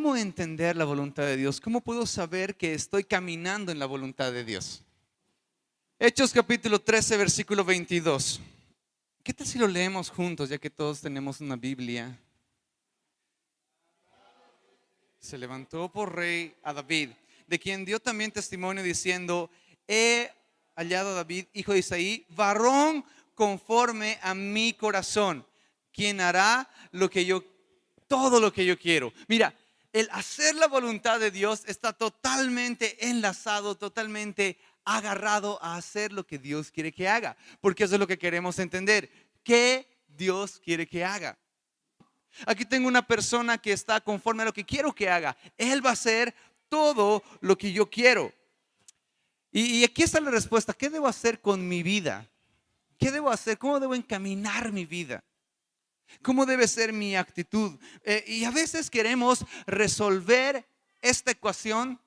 ¿cómo entender la voluntad de Dios? ¿Cómo puedo saber que estoy caminando en la voluntad de Dios? Hechos capítulo 13, versículo 22. ¿Qué tal si lo leemos juntos, ya que todos tenemos una Biblia? Se levantó por rey a David, de quien dio también testimonio diciendo: he hallado a David, hijo de Isaí, varón conforme a mi corazón, quien hará todo lo que yo quiero. Mira, el hacer la voluntad de Dios está totalmente enlazado, totalmente agarrado a hacer lo que Dios quiere que haga, porque eso es lo que queremos entender. ¿Qué Dios quiere que haga? Aquí tengo una persona que está conforme a lo que quiero que haga. Él va a hacer todo lo que yo quiero. Y aquí está la respuesta. ¿Qué debo hacer con mi vida? ¿Qué debo hacer? ¿Cómo debo encaminar mi vida? ¿Cómo debe ser mi actitud? Y a veces queremos resolver esta ecuación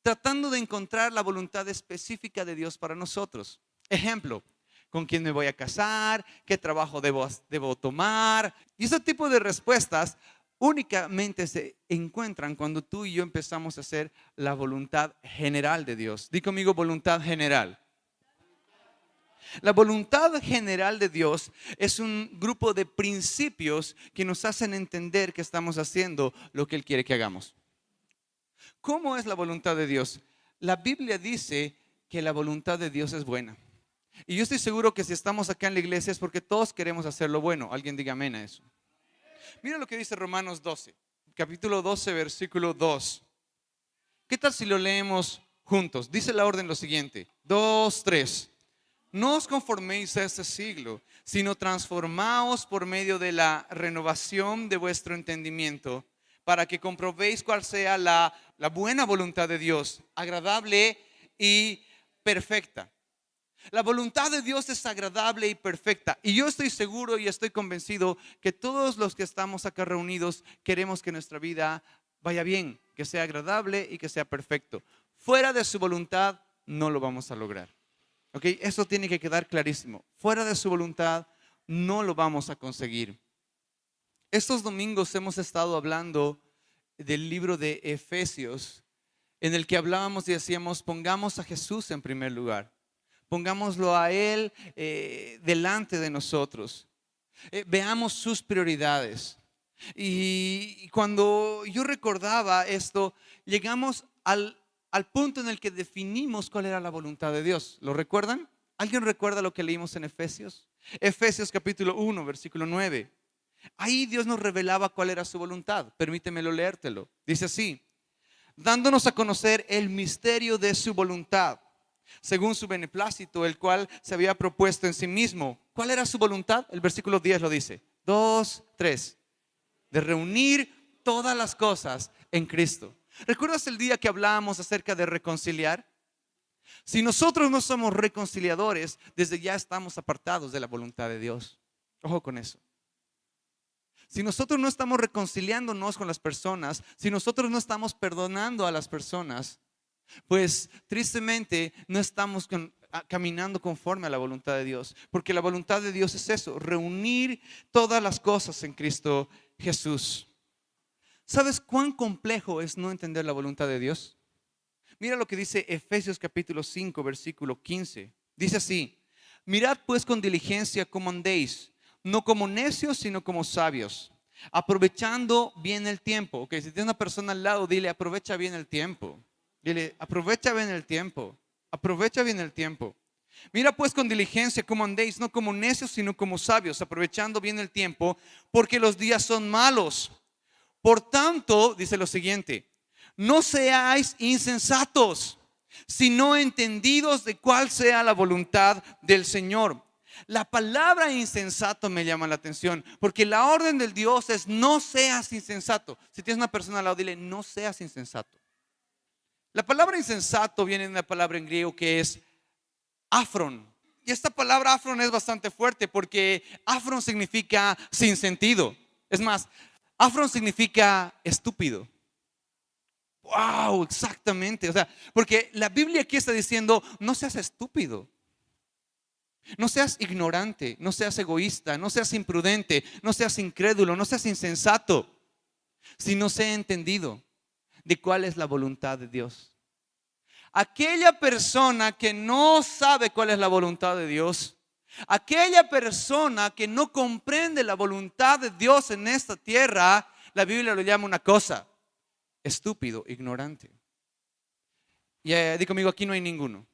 tratando de encontrar la voluntad específica de Dios para nosotros. Ejemplo: ¿con quién me voy a casar? ¿Qué trabajo debo tomar? Y ese tipo de respuestas únicamente se encuentran cuando tú y yo empezamos a hacer la voluntad general de Dios. Di conmigo: voluntad general. La voluntad general de Dios es un grupo de principios que nos hacen entender que estamos haciendo lo que Él quiere que hagamos. ¿Cómo es la voluntad de Dios? La Biblia dice que la voluntad de Dios es buena. Y yo estoy seguro que si estamos acá en la iglesia es porque todos queremos hacer lo bueno. Alguien diga amén a eso. Mira lo que dice Romanos 12, capítulo 12, versículo 2. ¿Qué tal si lo leemos juntos? Dice la orden lo siguiente: 2, 3. No os conforméis a este siglo, sino transformaos por medio de la renovación de vuestro entendimiento, para que comprobéis cuál sea la buena voluntad de Dios, agradable y perfecta. La voluntad de Dios es agradable y perfecta. Y yo estoy seguro y estoy convencido que todos los que estamos acá reunidos queremos que nuestra vida vaya bien, que sea agradable y que sea perfecto. Fuera de su voluntad no lo vamos a lograr. ¿Ok? Eso tiene que quedar clarísimo. Fuera de su voluntad no lo vamos a conseguir. Estos domingos hemos estado hablando del libro de Efesios, en el que hablábamos y decíamos: pongamos a Jesús en primer lugar. Pongámoslo a Él delante de nosotros. Veamos sus prioridades. Y cuando yo recordaba esto, llegamos al punto en el que definimos cuál era la voluntad de Dios. ¿Lo recuerdan? ¿Alguien recuerda lo que leímos en Efesios? Efesios capítulo 1, versículo 9. Ahí Dios nos revelaba cuál era su voluntad. Permítemelo leértelo. Dice así: dándonos a conocer el misterio de su voluntad, según su beneplácito, el cual se había propuesto en sí mismo. ¿Cuál era su voluntad? El versículo 10 lo dice. 2, 3. De reunir todas las cosas en Cristo. ¿Recuerdas el día que hablábamos acerca de reconciliar? Si nosotros no somos reconciliadores, desde ya estamos apartados de la voluntad de Dios. Ojo con eso. Si nosotros no estamos reconciliándonos con las personas, si nosotros no estamos perdonando a las personas, pues tristemente no estamos caminando conforme a la voluntad de Dios. Porque la voluntad de Dios es eso: reunir todas las cosas en Cristo Jesús. ¿Sabes cuán complejo es no entender la voluntad de Dios? Mira lo que dice Efesios capítulo 5, versículo 15. Dice así: mirad pues con diligencia cómo andéis, no como necios, sino como sabios, aprovechando bien el tiempo. Ok, si tienes una persona al lado, dile: aprovecha bien el tiempo. Dile: aprovecha bien el tiempo. Aprovecha bien el tiempo. Mira pues con diligencia cómo andéis, no como necios, sino como sabios, aprovechando bien el tiempo, porque los días son malos. Por tanto, dice lo siguiente: no seáis insensatos, sino entendidos de cuál sea la voluntad del Señor. La palabra insensato me llama la atención, porque la orden del Dios es: no seas insensato. Si tienes una persona al lado, dile: no seas insensato. La palabra insensato viene de una palabra en griego que es afron. Y esta palabra afron es bastante fuerte, porque afron significa sin sentido. Es más, afron significa estúpido. Wow, exactamente. O sea, porque la Biblia aquí está diciendo: no seas estúpido, no seas ignorante, no seas egoísta, no seas imprudente, no seas incrédulo, no seas insensato. si no sé entendido de cuál es la voluntad de Dios. Aquella persona que no sabe cuál es la voluntad de Dios, aquella persona que no comprende la voluntad de Dios en esta tierra, la Biblia lo llama una cosa: estúpido, ignorante. Y di conmigo, aquí no hay ninguno.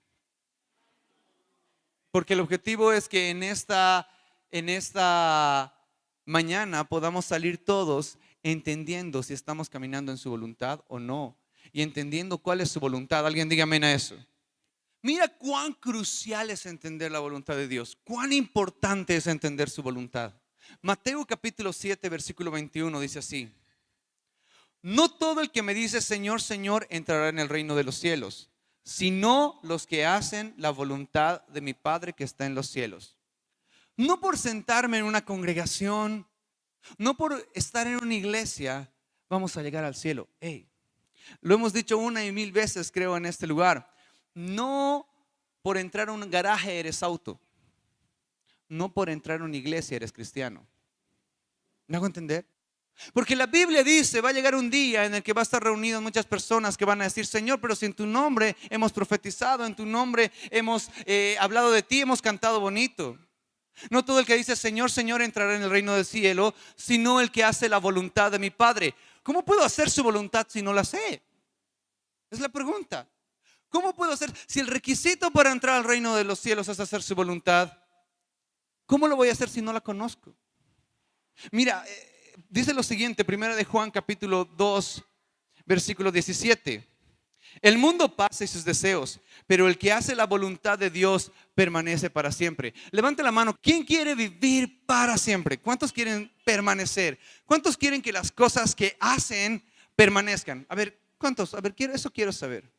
Porque el objetivo es que en esta mañana podamos salir todos entendiendo si estamos caminando en su voluntad o no, y entendiendo cuál es su voluntad. Alguien diga amén a eso. Mira cuán crucial es entender la voluntad de Dios, cuán importante es entender su voluntad. Mateo capítulo 7 versículo 21 dice así: no todo el que me dice Señor, Señor entrará en el reino de los cielos, sino los que hacen la voluntad de mi Padre que está en los cielos. No por sentarme en una congregación, no por estar en una iglesia, vamos a llegar al cielo. Hey, lo hemos dicho una y mil veces, creo, en este lugar. No por entrar a un garaje eres auto. No por entrar a una iglesia eres cristiano. ¿Me hago entender? Porque la Biblia dice, va a llegar un día en el que va a estar reunidas muchas personas que van a decir: Señor, pero si en tu nombre hemos profetizado, en tu nombre hemos hablado de ti, hemos cantado bonito. No todo el que dice Señor, Señor entrará en el reino del cielo, sino el que hace la voluntad de mi Padre. ¿Cómo puedo hacer su voluntad si no la sé? Es la pregunta. ¿Cómo puedo hacer? Si el requisito para entrar al reino de los cielos es hacer su voluntad, ¿cómo lo voy a hacer si no la conozco? Mira, dice lo siguiente, primera de Juan capítulo 2 versículo 17: el mundo pasa y sus deseos, pero el que hace la voluntad de Dios permanece para siempre. Levante la mano. ¿Quién quiere vivir para siempre? ¿Cuántos quieren permanecer? ¿Cuántos quieren que las cosas que hacen permanezcan? A ver, ¿cuántos? A ver, eso quiero saber.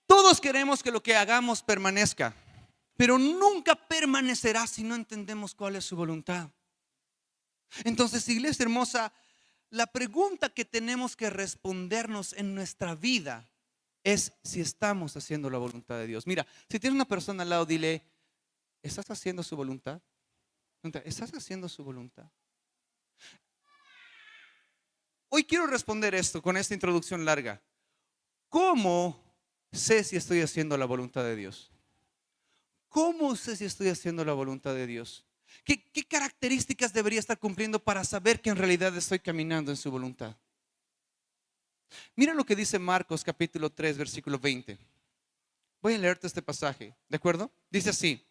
Todos queremos que lo que hagamos permanezca, pero nunca permanecerá si no entendemos cuál es su voluntad. Entonces, iglesia hermosa, la pregunta que tenemos que respondernos en nuestra vida es si estamos haciendo la voluntad de Dios. Mira, si tienes una persona al lado, dile: ¿estás haciendo su voluntad? ¿Estás haciendo su voluntad? Hoy quiero responder esto con esta introducción larga. ¿Cómo sé si estoy haciendo la voluntad de Dios? ¿Cómo sé si estoy haciendo la voluntad de Dios? ¿Qué características debería estar cumpliendo para saber que en realidad estoy caminando en su voluntad? Mira lo que dice Marcos capítulo 3 versículo 20. Voy a leerte este pasaje, ¿de acuerdo? Dice así: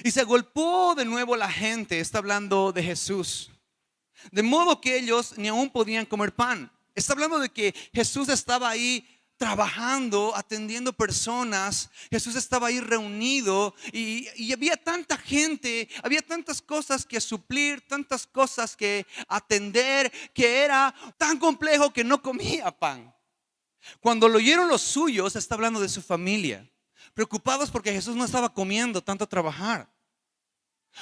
y se agolpó de nuevo la gente, está hablando de Jesús, de modo que ellos ni aún podían comer pan. Está hablando de que Jesús estaba ahí trabajando, atendiendo personas. Jesús estaba ahí reunido y había tanta gente, había tantas cosas que suplir, tantas cosas que atender, que era tan complejo que no comía pan. Cuando lo oyeron los suyos, está hablando de su familia, preocupados porque Jesús no estaba comiendo, tanto trabajar.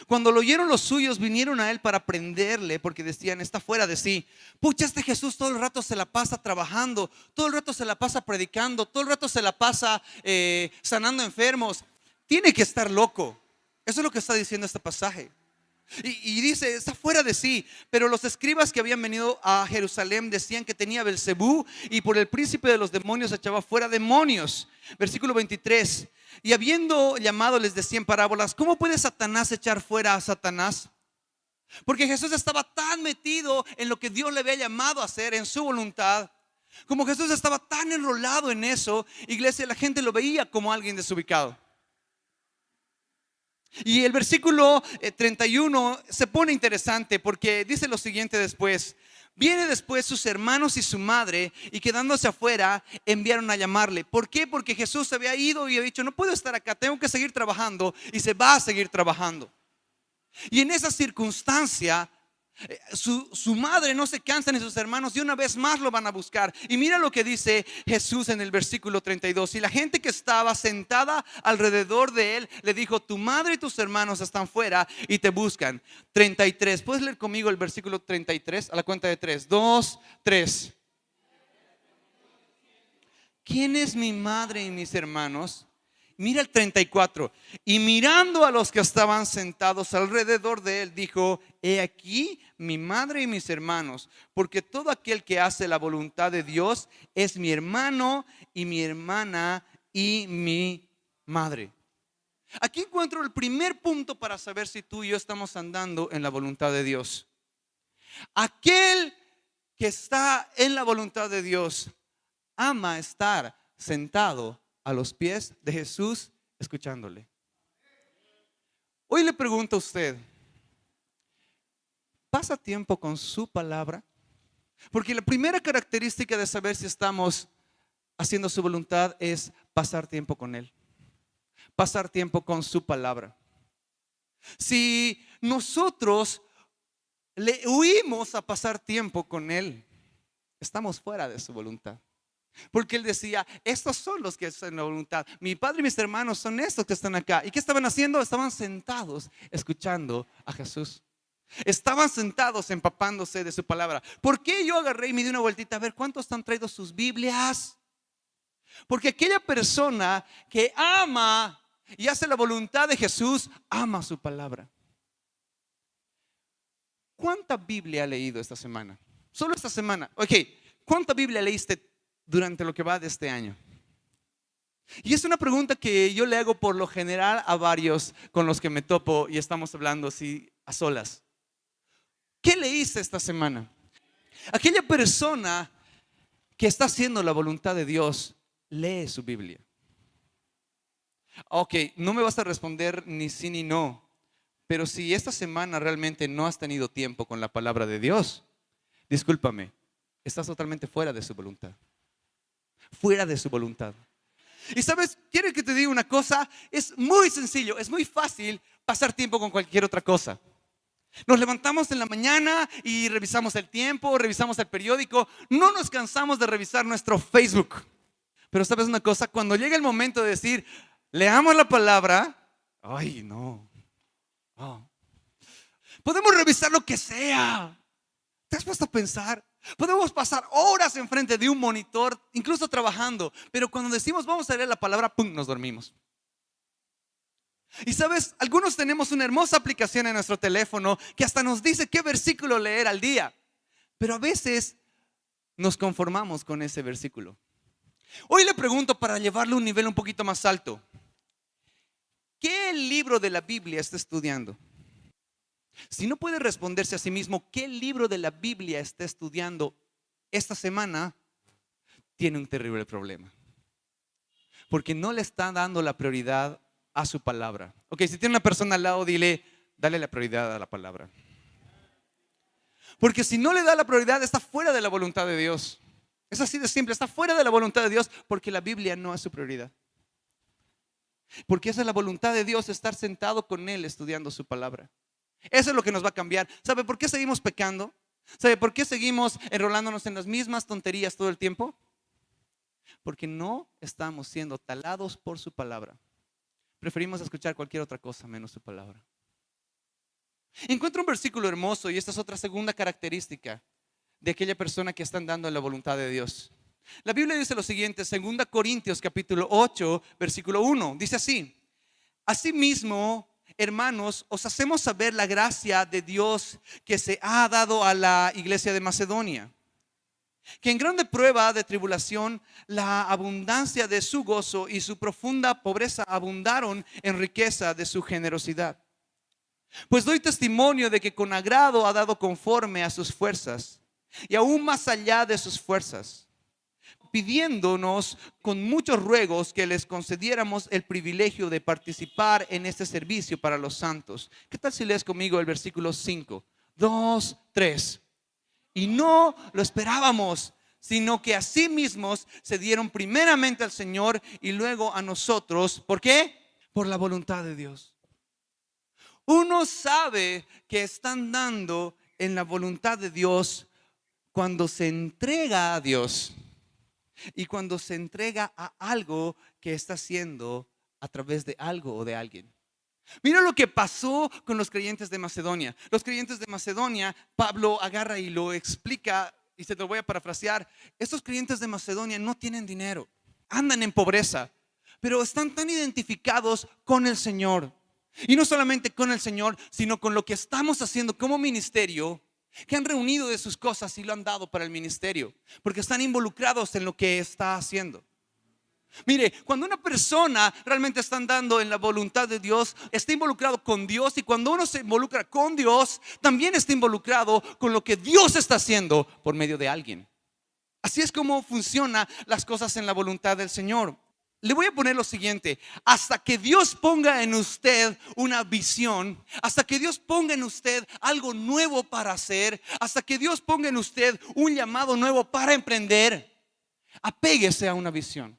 Cuando lo oyeron los suyos, vinieron a él para prenderle, porque decían: está fuera de sí. Pucha, este Jesús todo el rato se la pasa trabajando, todo el rato se la pasa predicando, todo el rato se la pasa sanando enfermos. Tiene que estar loco. Eso es lo que está diciendo este pasaje. Y dice: está fuera de sí. Pero los escribas que habían venido a Jerusalén decían que tenía Belcebú, y por el príncipe de los demonios echaba fuera demonios. Versículo 23: y habiendo llamado les decía en parábolas: ¿cómo puede Satanás echar fuera a Satanás? Porque Jesús estaba tan metido en lo que Dios le había llamado a hacer, en su voluntad. Como Jesús estaba tan enrolado en eso, iglesia, la gente lo veía como alguien desubicado. Y el versículo 31 se pone interesante, porque dice lo siguiente después: viene después sus hermanos y su madre, y quedándose afuera enviaron a llamarle. ¿Por qué? Porque Jesús se había ido y había dicho: no puedo estar acá, tengo que seguir trabajando. Y se va a seguir trabajando. Y en esa circunstancia, su madre no se cansa ni sus hermanos, y una vez más lo van a buscar. Y mira lo que dice Jesús en el versículo 32: y la gente que estaba sentada alrededor de él le dijo: tu madre y tus hermanos están fuera y te buscan. 33, ¿puedes leer conmigo el versículo 33? A la cuenta de 3, 2, 3. ¿Quién es mi madre y mis hermanos? Mira el 34. Y mirando a los que estaban sentados alrededor de él, dijo: he aquí mi madre y mis hermanos, porque todo aquel que hace la voluntad de Dios es mi hermano y mi hermana y mi madre. Aquí encuentro el primer punto para saber si tú y yo estamos andando en la voluntad de Dios. Aquel que está en la voluntad de Dios ama estar sentado a los pies de Jesús escuchándole. Hoy le pregunto a usted: ¿pasa tiempo con su palabra? Porque la primera característica de saber si estamos haciendo su voluntad es pasar tiempo con Él, pasar tiempo con su palabra. Si nosotros le huimos a pasar tiempo con Él, estamos fuera de su voluntad. Porque Él decía: estos son los que hacen la voluntad. Mi padre y mis hermanos son estos que están acá. ¿Y qué estaban haciendo? Estaban sentados escuchando a Jesús. Estaban sentados empapándose de su palabra. ¿Por qué yo agarré y me di una vueltita a ver cuántos han traído sus Biblias? Porque aquella persona que ama y hace la voluntad de Jesús, ama su palabra. ¿Cuánta Biblia ha leído esta semana? Solo esta semana. Ok, ¿cuánta Biblia leíste durante lo que va de este año? Y es una pregunta que yo le hago por lo general a varios con los que me topo y estamos hablando así a solas. ¿Qué leíste esta semana? Aquella persona que está haciendo la voluntad de Dios lee su Biblia. Ok, no me vas a responder ni sí ni no, pero si esta semana realmente no has tenido tiempo con la palabra de Dios, discúlpame, estás totalmente fuera de su voluntad. Fuera de su voluntad. Y sabes, quiero que te diga una cosa: es muy sencillo, es muy fácil pasar tiempo con cualquier otra cosa. Nos levantamos en la mañana y revisamos el tiempo, revisamos el periódico, no nos cansamos de revisar nuestro Facebook. Pero sabes una cosa, cuando llega el momento de decir leamos la palabra, ay no, podemos revisar lo que sea. ¿Te has puesto a pensar? Podemos pasar horas enfrente de un monitor, incluso trabajando, pero cuando decimos vamos a leer la palabra, ¡pum!, nos dormimos. Y sabes, algunos tenemos una hermosa aplicación en nuestro teléfono que hasta nos dice qué versículo leer al día, pero a veces nos conformamos con ese versículo. Hoy le pregunto, para llevarle a un nivel un poquito más alto, ¿qué libro de la Biblia está estudiando? Si no puede responderse a sí mismo qué libro de la Biblia está estudiando esta semana, tiene un terrible problema, porque no le está dando la prioridad a su palabra. Ok, si tiene una persona al lado, dale la prioridad a la palabra. Porque si no le da la prioridad, está fuera de la voluntad de Dios. Es así de simple, está fuera de la voluntad de Dios, porque la Biblia no es su prioridad. Porque esa es la voluntad de Dios, estar sentado con Él estudiando su palabra. Eso es lo que nos va a cambiar. ¿Sabe por qué seguimos pecando? ¿Sabe por qué seguimos enrolándonos en las mismas tonterías todo el tiempo? Porque no estamos siendo talados por su palabra. Preferimos escuchar cualquier otra cosa menos su palabra. Encuentro un versículo hermoso, y esta es otra segunda característica de aquella persona que está andando en la voluntad de Dios. La Biblia dice lo siguiente, 2 Corintios capítulo 8, versículo 1. Dice así: asimismo, hermanos, os hacemos saber la gracia de Dios que se ha dado a la iglesia de Macedonia, que en grande prueba de tribulación, la abundancia de su gozo y su profunda pobreza abundaron en riqueza de su generosidad. Pues doy testimonio de que con agrado ha dado conforme a sus fuerzas, y aún más allá de sus fuerzas, pidiéndonos con muchos ruegos que les concediéramos el privilegio de participar en este servicio para los santos. ¿Qué tal si lees conmigo el versículo 5? 2, 3. Y no lo esperábamos, sino que a sí mismos se dieron primeramente al Señor y luego a nosotros. ¿Por qué? Por la voluntad de Dios. Uno sabe que están dando en la voluntad de Dios cuando se entrega a Dios y cuando se entrega a algo que está haciendo a través de algo o de alguien. Mira lo que pasó con los creyentes de Macedonia. Los creyentes de Macedonia, Pablo agarra y lo explica, y se lo voy a parafrasear. Estos creyentes de Macedonia no tienen dinero, andan en pobreza, pero están tan identificados con el Señor. Y no solamente con el Señor, sino con lo que estamos haciendo como ministerio, que han reunido de sus cosas y lo han dado para el ministerio, porque están involucrados en lo que está haciendo. Mire, cuando una persona realmente está andando en la voluntad de Dios, está involucrado con Dios, y cuando uno se involucra con Dios, también está involucrado con lo que Dios está haciendo por medio de alguien. Así es como funcionan las cosas en la voluntad del Señor. Le voy a poner lo siguiente: hasta que Dios ponga en usted una visión, hasta que Dios ponga en usted algo nuevo para hacer, hasta que Dios ponga en usted un llamado nuevo para emprender, apéguese a una visión.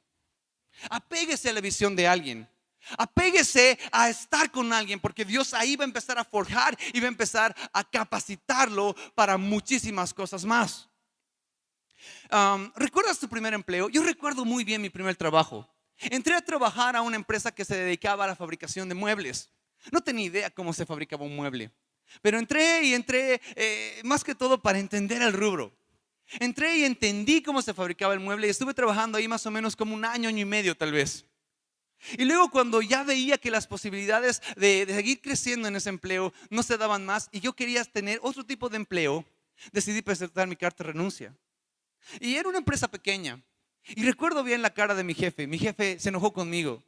Apéguese a la visión de alguien. Apéguese a estar con alguien, porque Dios ahí va a empezar a forjar y va a empezar a capacitarlo para muchísimas cosas más. ¿Recuerdas tu primer empleo? Yo recuerdo muy bien mi primer trabajo. Entré a trabajar a una empresa que se dedicaba a la fabricación de muebles. No tenía idea cómo se fabricaba un mueble, pero entré más que todo para entender el rubro. Entré y entendí cómo se fabricaba el mueble, y estuve trabajando ahí más o menos como un año, año y medio tal vez. Y luego, cuando ya veía que las posibilidades de seguir creciendo en ese empleo no se daban más, y yo quería tener otro tipo de empleo, decidí presentar mi carta de renuncia. Y era una empresa pequeña. Y recuerdo bien la cara de mi jefe. Mi jefe se enojó conmigo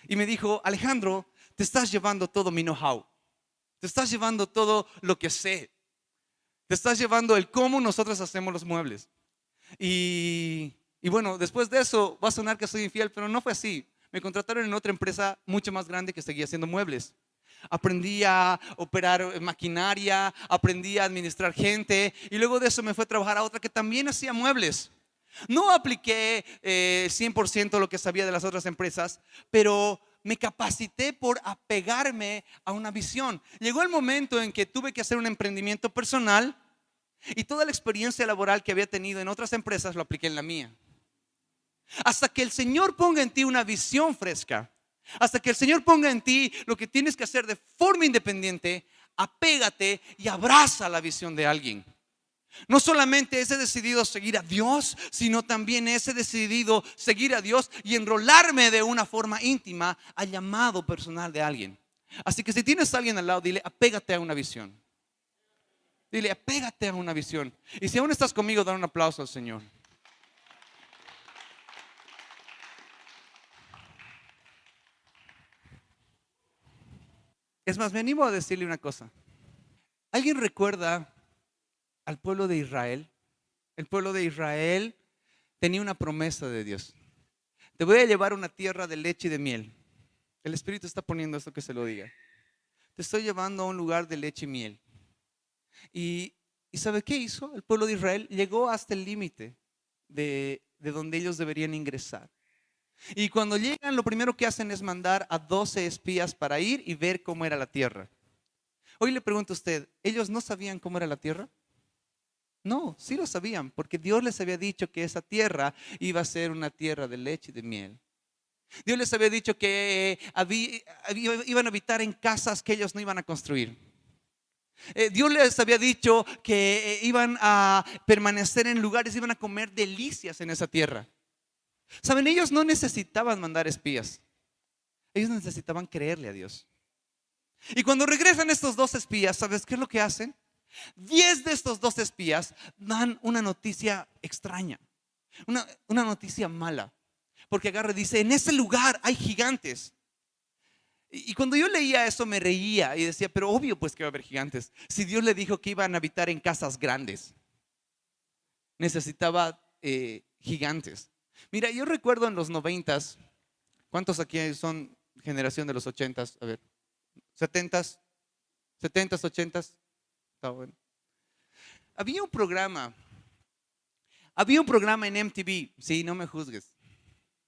y me dijo: Alejandro, te estás llevando todo mi know-how, te estás llevando todo lo que sé, te estás llevando el cómo nosotros hacemos los muebles. Y bueno, después de eso va a sonar que soy infiel, pero no fue así. Me contrataron en otra empresa mucho más grande que seguía haciendo muebles. Aprendí a operar maquinaria, aprendí a administrar gente, y luego de eso me fui a trabajar a otra que también hacía muebles. No apliqué 100% lo que sabía de las otras empresas, pero me capacité por apegarme a una visión. Llegó el momento en que tuve que hacer un emprendimiento personal, y toda la experiencia laboral que había tenido en otras empresas lo apliqué en la mía. Hasta que el Señor ponga en ti una visión fresca, hasta que el Señor ponga en ti lo que tienes que hacer de forma independiente, apégate y abraza la visión de alguien. No solamente ese decidido seguir a Dios, sino también ese decidido seguir a Dios y enrolarme de una forma íntima al llamado personal de alguien. Así que si tienes a alguien al lado, dile: apégate a una visión. Dile: apégate a una visión. Y si aún estás conmigo, da un aplauso al Señor. Es más, me animo a decirle una cosa. ¿Alguien recuerda al pueblo de Israel? El pueblo de Israel tenía una promesa de Dios: te voy a llevar a una tierra de leche y de miel. El Espíritu está poniendo esto que se lo diga. Te estoy llevando a un lugar de leche y miel. ¿Y sabe qué hizo? El pueblo de Israel llegó hasta el límite de donde ellos deberían ingresar. Y cuando llegan, lo primero que hacen es mandar a 12 espías para ir y ver cómo era la tierra. Hoy le pregunto a usted: ¿ellos no sabían cómo era la tierra? No, sí lo sabían, porque Dios les había dicho que esa tierra iba a ser una tierra de leche y de miel. Dios les había dicho que iban a habitar en casas que ellos no iban a construir. Dios les había dicho que iban a permanecer en lugares, iban a comer delicias en esa tierra. Saben, ellos no necesitaban mandar espías, ellos necesitaban creerle a Dios. Y cuando regresan estos 2 espías, ¿sabes qué es lo que hacen? 10 de estos 2 espías dan una noticia extraña, una noticia mala, porque agarra y dice: en ese lugar hay gigantes. Y cuando yo leía eso me reía y decía: pero obvio pues que va a haber gigantes. Si Dios le dijo que iban a habitar en casas grandes, necesitaba gigantes. Mira, yo recuerdo en los 90s. ¿Cuántos aquí son generación de los 80s? A ver, 70s, 70s, 80s. Está bueno. Había un programa en MTV. Sí, no me juzgues,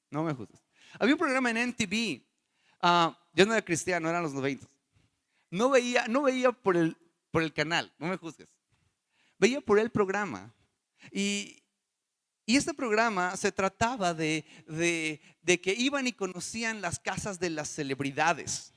no me juzgues. Había un programa en MTV. Yo no era cristiano, eran los 90. No veía por el canal, no me juzgues. Veía por el programa. Y este programa se trataba de que iban y conocían las casas de las celebridades.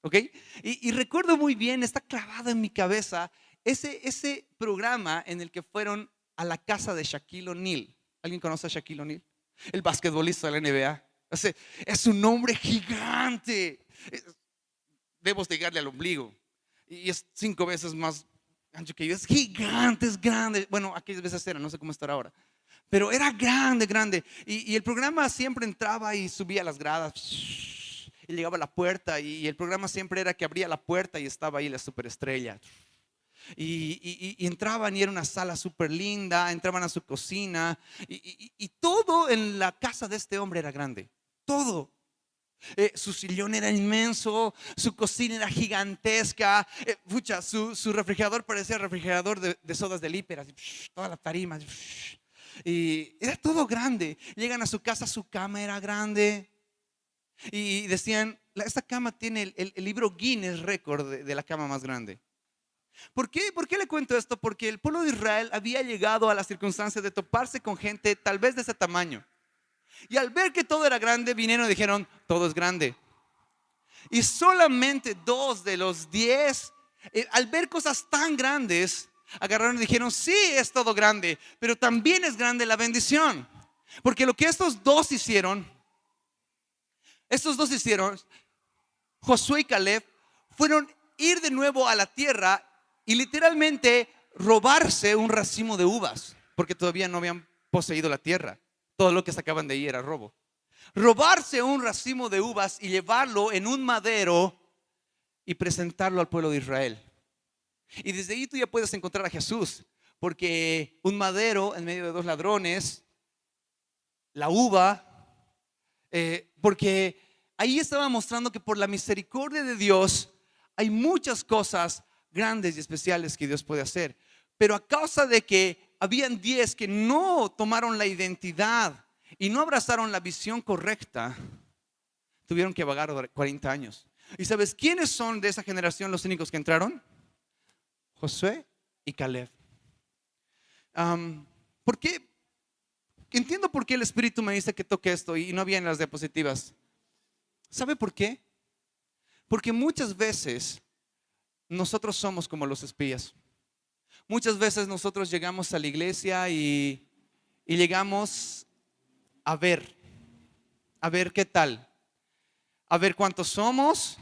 ¿Ok? Y recuerdo muy bien, está clavado en mi cabeza ese programa en el que fueron a la casa de Shaquille O'Neal. ¿Alguien conoce a Shaquille O'Neal? El basquetbolista de la NBA. O sea, es un hombre gigante. Debo llegarle al ombligo. Y es 5 veces más ancho que yo. Es gigante, es grande. Bueno, aquellas veces era, no sé cómo estará ahora. Pero era grande, grande. Y el programa siempre entraba y subía las gradas. Y llegaba a la puerta. Y el programa siempre era que abría la puerta y estaba ahí la superestrella. Y entraban y era una sala súper linda. Entraban a su cocina. Y todo en la casa de este hombre era grande. Todo. Su sillón era inmenso, su cocina era gigantesca, su refrigerador parecía refrigerador de sodas del hiper, así, todas las tarimas, y era todo grande. Llegan a su casa, su cama era grande, y decían, esta cama tiene el libro Guinness récord de la cama más grande. ¿Por qué? ¿Por qué le cuento esto? Porque el pueblo de Israel había llegado a la circunstancia de toparse con gente tal vez de ese tamaño. Y al ver que todo era grande, vinieron y dijeron, todo es grande. Y solamente 2 de los 10, al ver cosas tan grandes, agarraron y dijeron, sí, es todo grande, pero también es grande la bendición. Porque lo que estos dos hicieron, Josué y Caleb, fueron ir de nuevo a la tierra y literalmente robarse un racimo de uvas, porque todavía no habían poseído la tierra. Todo lo que sacaban de ahí era robo. Robarse un racimo de uvas y llevarlo en un madero y presentarlo al pueblo de Israel. Y desde ahí tú ya puedes encontrar a Jesús, porque un madero en medio de 2 ladrones, la uva, porque ahí estaba mostrando que por la misericordia de Dios hay muchas cosas grandes y especiales que Dios puede hacer. Pero a causa de que habían 10 que no tomaron la identidad y no abrazaron la visión correcta, tuvieron que vagar 40 años. ¿Y sabes quiénes son de esa generación los únicos que entraron? Josué y Caleb. ¿Por qué? Entiendo por qué el Espíritu me dice que toque esto y no había en las diapositivas. ¿Sabe por qué? Porque muchas veces nosotros somos como los espías. Muchas veces nosotros llegamos a la iglesia y llegamos a ver qué tal, a ver cuántos somos,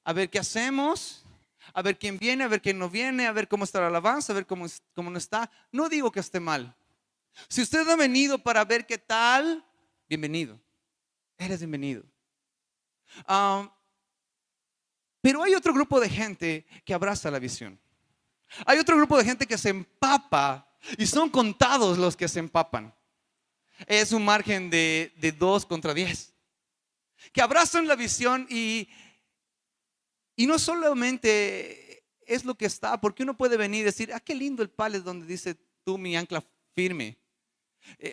a ver qué hacemos, a ver quién viene, a ver quién no viene, a ver cómo está la alabanza, a ver cómo no está. No digo que esté mal. Si usted ha venido para ver qué tal, bienvenido, eres bienvenido. Pero hay otro grupo de gente que abraza la visión. Hay otro grupo de gente que se empapa, y son contados los que se empapan. Es un margen de 2 contra 10, que abrazan la visión y no solamente es lo que está, porque uno puede venir y decir, qué lindo el palace donde dice tú mi ancla firme,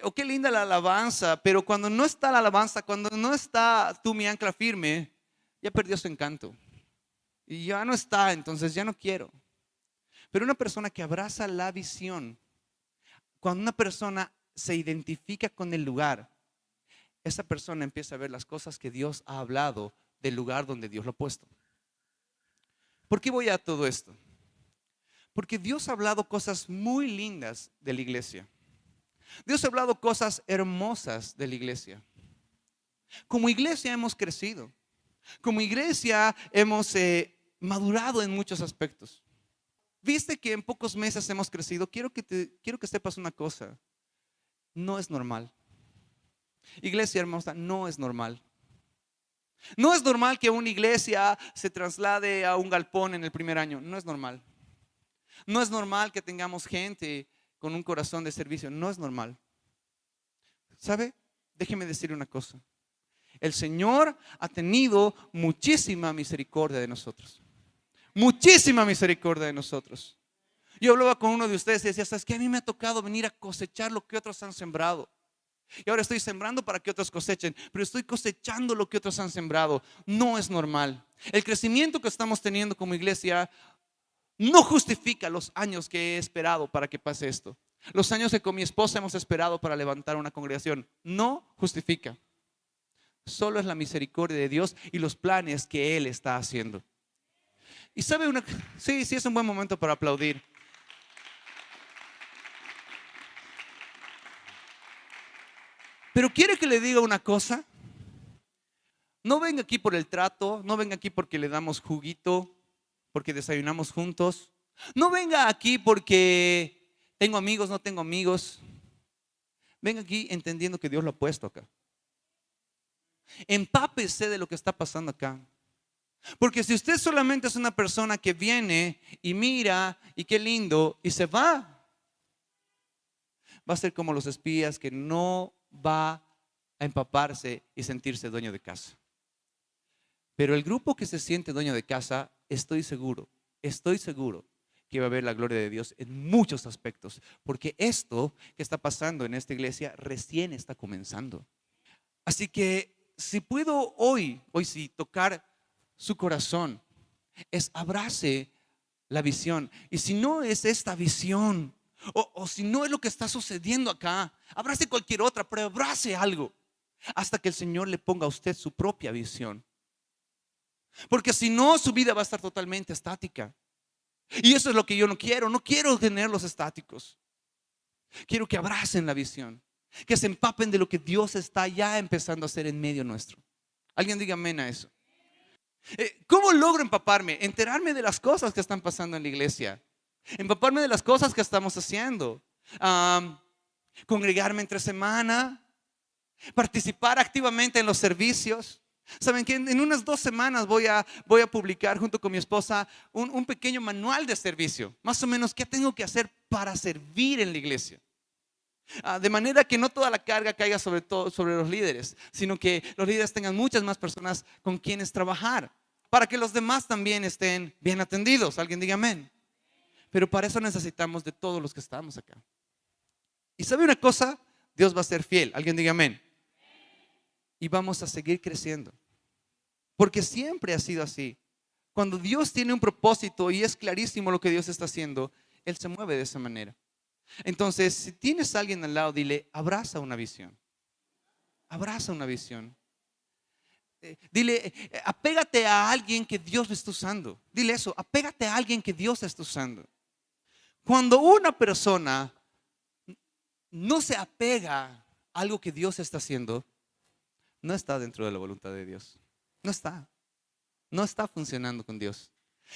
o qué linda la alabanza, pero cuando no está la alabanza, cuando no está tú mi ancla firme, ya perdió su encanto y ya no está, entonces ya no quiero. Pero una persona que abraza la visión, cuando una persona se identifica con el lugar, esa persona empieza a ver las cosas que Dios ha hablado del lugar donde Dios lo ha puesto. ¿Por qué voy a todo esto? Porque Dios ha hablado cosas muy lindas de la iglesia. Dios ha hablado cosas hermosas de la iglesia. Como iglesia hemos crecido. Como iglesia hemos madurado en muchos aspectos. Viste que en pocos meses hemos crecido. Quiero que sepas una cosa. No es normal. Iglesia hermosa, no es normal. No es normal que una iglesia se traslade a un galpón en el primer año. No es normal. No es normal que tengamos gente con un corazón de servicio. No es normal. ¿Sabe? Déjeme decir una cosa. El Señor ha tenido muchísima misericordia de nosotros. Muchísima misericordia de nosotros. Yo hablaba con uno de ustedes y decía, ¿sabes qué? A mí me ha tocado venir a cosechar lo que otros han sembrado. Y ahora estoy sembrando para que otros cosechen, pero estoy cosechando lo que otros han sembrado. No es normal. El crecimiento que estamos teniendo como iglesia no justifica los años que he esperado para que pase esto. Los años que con mi esposa hemos esperado para levantar una congregación no justifica. Solo es la misericordia de Dios y los planes que Él está haciendo. Y sabe sí, es un buen momento para aplaudir. Pero quiere que le diga una cosa. No venga aquí por el trato, no venga aquí porque le damos juguito, porque desayunamos juntos. No venga aquí porque tengo amigos, no tengo amigos. Venga aquí entendiendo que Dios lo ha puesto acá. Empápese de lo que está pasando acá. Porque si usted solamente es una persona que viene y mira y qué lindo y se va a ser como los espías que no va a empaparse y sentirse dueño de casa. Pero el grupo que se siente dueño de casa, estoy seguro que va a ver la gloria de Dios en muchos aspectos, porque esto que está pasando en esta iglesia recién está comenzando. Así que si puedo hoy sí tocar su corazón, es abrace la visión. Y si no es esta visión, o si no es lo que está sucediendo acá, abrace cualquier otra, pero abrace algo hasta que el Señor le ponga a usted su propia visión. Porque si no, su vida va a estar totalmente estática. Y eso es lo que yo no quiero tenerlos estáticos. Quiero que abracen la visión, que se empapen de lo que Dios está ya empezando a hacer en medio nuestro. Alguien diga amén a eso. ¿Cómo logro empaparme? Enterarme de las cosas que están pasando en la iglesia. Empaparme de las cosas que estamos haciendo. Congregarme entre semana. Participar activamente en los servicios. Saben que en unas 2 semanas voy a publicar junto con mi esposa un pequeño manual de servicio. Más o menos qué tengo que hacer para servir en la iglesia. De manera que no toda la carga caiga sobre los líderes, sino que los líderes tengan muchas más personas con quienes trabajar, para que los demás también estén bien atendidos. Alguien diga amén. Pero para eso necesitamos de todos los que estamos acá. Y sabe una cosa, Dios va a ser fiel. Alguien diga amén. Y vamos a seguir creciendo, porque siempre ha sido así. Cuando Dios tiene un propósito y es clarísimo lo que Dios está haciendo, Él se mueve de esa manera. Entonces, si tienes a alguien al lado, dile, abraza una visión. Abraza una visión. Dile, apégate a alguien que Dios lo está usando. Dile eso, apégate a alguien que Dios está usando. Cuando una persona no se apega a algo que Dios está haciendo, no está dentro de la voluntad de Dios. No está funcionando con Dios.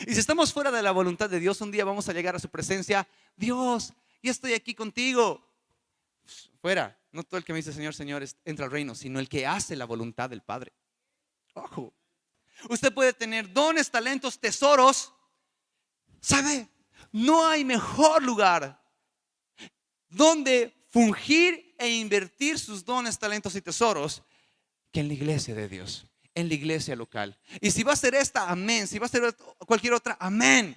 Y si estamos fuera de la voluntad de Dios, un día vamos a llegar a su presencia. Dios, ya estoy aquí contigo. Fuera. No todo el que me dice Señor, Señor entra al reino, sino el que hace la voluntad del Padre. Ojo. Usted puede tener dones, talentos, tesoros. ¿Sabe? No hay mejor lugar donde fungir e invertir sus dones, talentos y tesoros que en la iglesia de Dios, en la iglesia local. Y si va a ser esta, amén. Si va a ser cualquier otra, amén.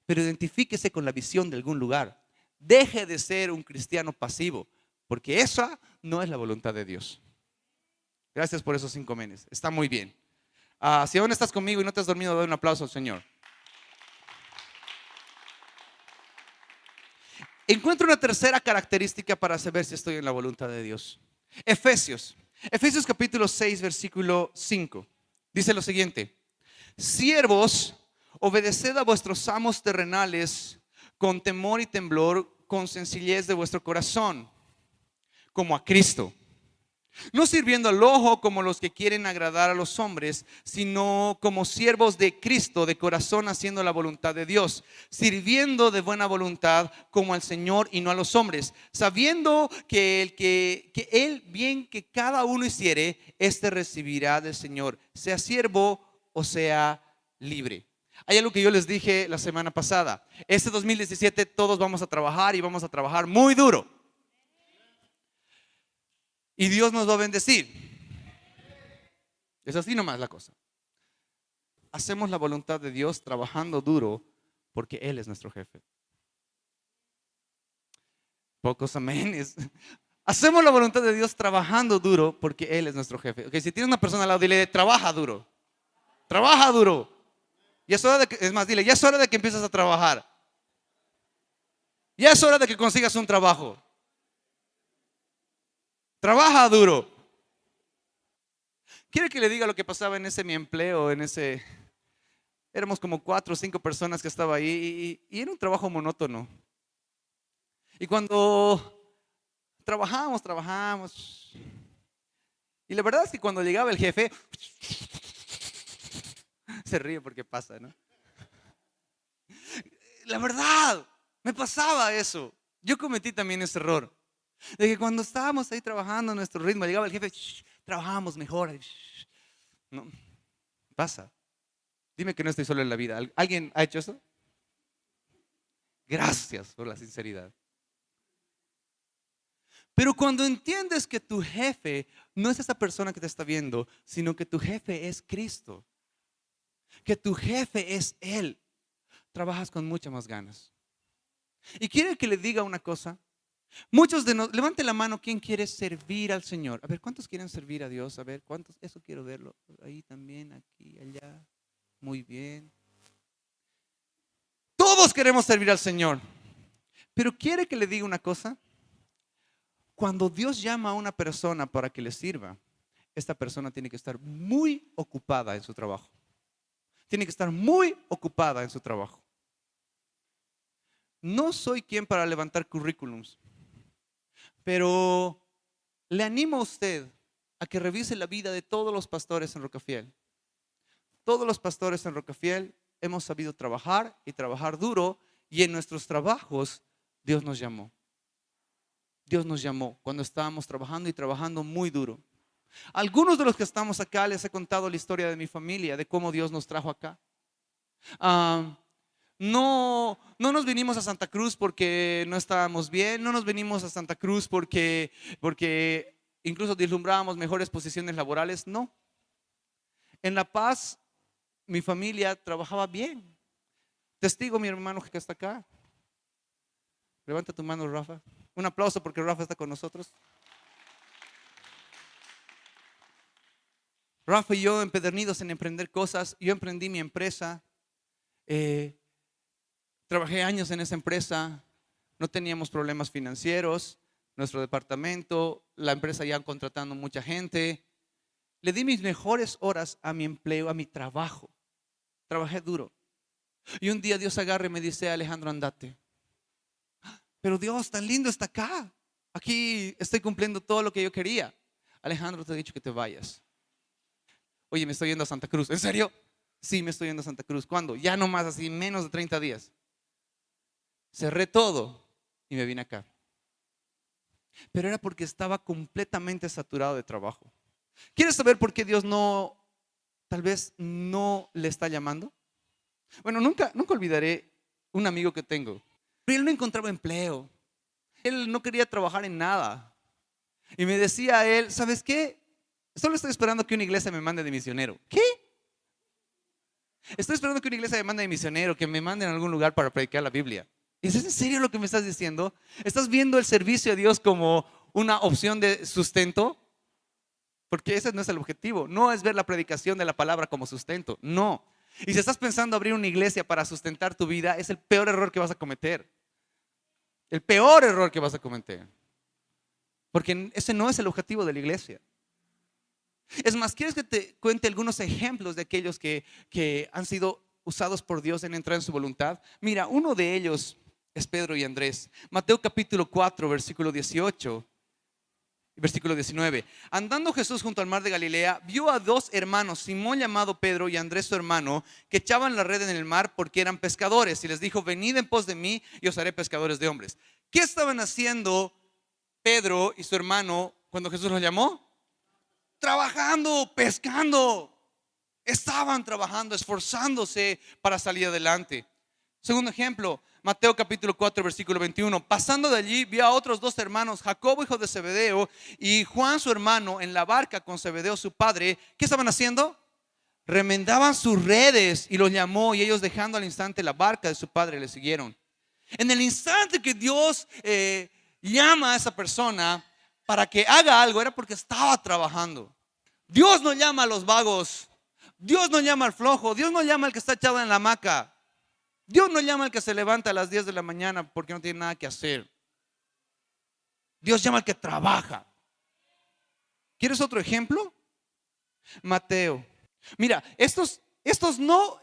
Pero identifíquese con la visión de algún lugar. Deje de ser un cristiano pasivo, porque esa no es la voluntad de Dios. Gracias por esos 5 amenes. Está muy bien. Si aún estás conmigo y no te has dormido, doy un aplauso al Señor. Encuentro una tercera característica para saber si estoy en la voluntad de Dios. Efesios capítulo 6, versículo 5. Dice lo siguiente: siervos, obedeced a vuestros amos terrenales con temor y temblor, con sencillez de vuestro corazón, como a Cristo, no sirviendo al ojo como los que quieren agradar a los hombres, sino como siervos de Cristo, de corazón, haciendo la voluntad de Dios, sirviendo de buena voluntad como al Señor y no a los hombres, sabiendo que el bien que cada uno hiciere, éste recibirá del Señor, sea siervo o sea libre. Hay algo que yo les dije la semana pasada. Este 2017 todos vamos a trabajar y vamos a trabajar muy duro. Y Dios nos va a bendecir. Es así nomás la cosa. Hacemos la voluntad de Dios trabajando duro porque Él es nuestro jefe. Pocos amenes. Hacemos la voluntad de Dios trabajando duro porque Él es nuestro jefe. Okay, si tienes una persona al lado, dile, trabaja duro. Trabaja duro. Y es hora de que, es más, dile, ya es hora de que empieces a trabajar. Ya es hora de que consigas un trabajo. Trabaja duro. ¿Quiere que le diga lo que pasaba en ese mi empleo? Éramos como 4 o 5 personas que estaba ahí y era un trabajo monótono. Y cuando trabajamos Y la verdad es que cuando llegaba el jefe, se ríe porque pasa, ¿no? La verdad, me pasaba eso. Yo cometí también ese error. De que cuando estábamos ahí trabajando a nuestro ritmo, llegaba el jefe, trabajábamos mejor. No, pasa. Dime que no estoy solo en la vida. ¿Alguien ha hecho eso? Gracias por la sinceridad. Pero cuando entiendes que tu jefe no es esa persona que te está viendo, sino que tu jefe es Cristo, que tu jefe es Él, trabajas con muchas más ganas. Y quiero que le diga una cosa. Muchos de nosotros, levante la mano, ¿quién quiere servir al Señor? A ver, ¿cuántos quieren servir a Dios? A ver, ¿cuántos? Eso quiero verlo. Ahí también, aquí, allá. Muy bien. Todos queremos servir al Señor. Pero quiere que le diga una cosa. Cuando Dios llama a una persona para que le sirva, esta persona tiene que estar muy ocupada en su trabajo. Tiene que estar muy ocupada en su trabajo. No soy quien para levantar currículums, pero le animo a usted a que revise la vida de todos los pastores en Rocafiel. Todos los pastores en Rocafiel hemos sabido trabajar y trabajar duro, y en nuestros trabajos Dios nos llamó. Dios nos llamó cuando estábamos trabajando y trabajando muy duro. Algunos de los que estamos acá les he contado la historia de mi familia, de cómo Dios nos trajo acá. No nos vinimos a Santa Cruz porque no estábamos bien, no nos vinimos a Santa Cruz porque incluso vislumbrábamos mejores posiciones laborales, no. En La Paz, mi familia trabajaba bien. Testigo mi hermano que está acá. Levanta tu mano, Rafa. Un aplauso porque Rafa está con nosotros. Rafa y yo empedernidos en emprender cosas. Yo emprendí mi empresa. Trabajé años en esa empresa. No teníamos problemas financieros. Nuestro departamento, la empresa ya contratando mucha gente. Le di mis mejores horas a mi empleo, a mi trabajo. Trabajé duro. Y un día Dios agarra y me dice: Alejandro, andate. Pero Dios, tan lindo está acá. Aquí estoy cumpliendo todo lo que yo quería. Alejandro, te he dicho que te vayas. Oye, me estoy yendo a Santa Cruz. ¿En serio? Sí, me estoy yendo a Santa Cruz. ¿Cuándo? Ya no más, así menos de 30 días. Cerré todo y me vine acá. Pero era porque estaba completamente saturado de trabajo. ¿Quieres saber por qué Dios tal vez no le está llamando? Bueno, nunca olvidaré un amigo que tengo. Pero él no encontraba empleo. Él no quería trabajar en nada. Y me decía a él: ¿sabes qué? Solo estoy esperando que una iglesia me mande de misionero. ¿Qué? Estoy esperando que una iglesia me mande de misionero, que me mande en algún lugar para predicar la Biblia. ¿Es en serio lo que me estás diciendo? ¿Estás viendo el servicio a Dios como una opción de sustento? Porque ese no es el objetivo. No es ver la predicación de la palabra como sustento. No. Y si estás pensando abrir una iglesia para sustentar tu vida, es el peor error que vas a cometer. El peor error que vas a cometer. Porque ese no es el objetivo de la iglesia. Es más, ¿quieres que te cuente algunos ejemplos de aquellos que han sido usados por Dios en entrar en su voluntad? Mira, uno de ellos es Pedro y Andrés. Mateo capítulo 4, versículo 18. Versículo 19. Andando Jesús junto al mar de Galilea, vio a dos hermanos, Simón llamado Pedro y Andrés su hermano, que echaban la red en el mar porque eran pescadores, y les dijo: venid en pos de mí y os haré pescadores de hombres. ¿Qué estaban haciendo Pedro y su hermano cuando Jesús los llamó? Trabajando, pescando. Estaban trabajando, esforzándose para salir adelante. Segundo ejemplo, Mateo capítulo 4, versículo 21. Pasando de allí, vio a otros dos hermanos, Jacobo hijo de Zebedeo y Juan su hermano, en la barca con Zebedeo su padre. ¿Qué estaban haciendo? Remendaban sus redes, y los llamó, y ellos, dejando al instante la barca de su padre, le siguieron. En el instante que Dios llama a esa persona para que haga algo, era porque estaba trabajando. Dios no llama a los vagos. Dios no llama al flojo. Dios no llama al que está echado en la hamaca. Dios no llama al que se levanta a las 10 de la mañana porque no tiene nada que hacer. Dios llama al que trabaja. ¿Quieres otro ejemplo? Mateo. Mira, estos no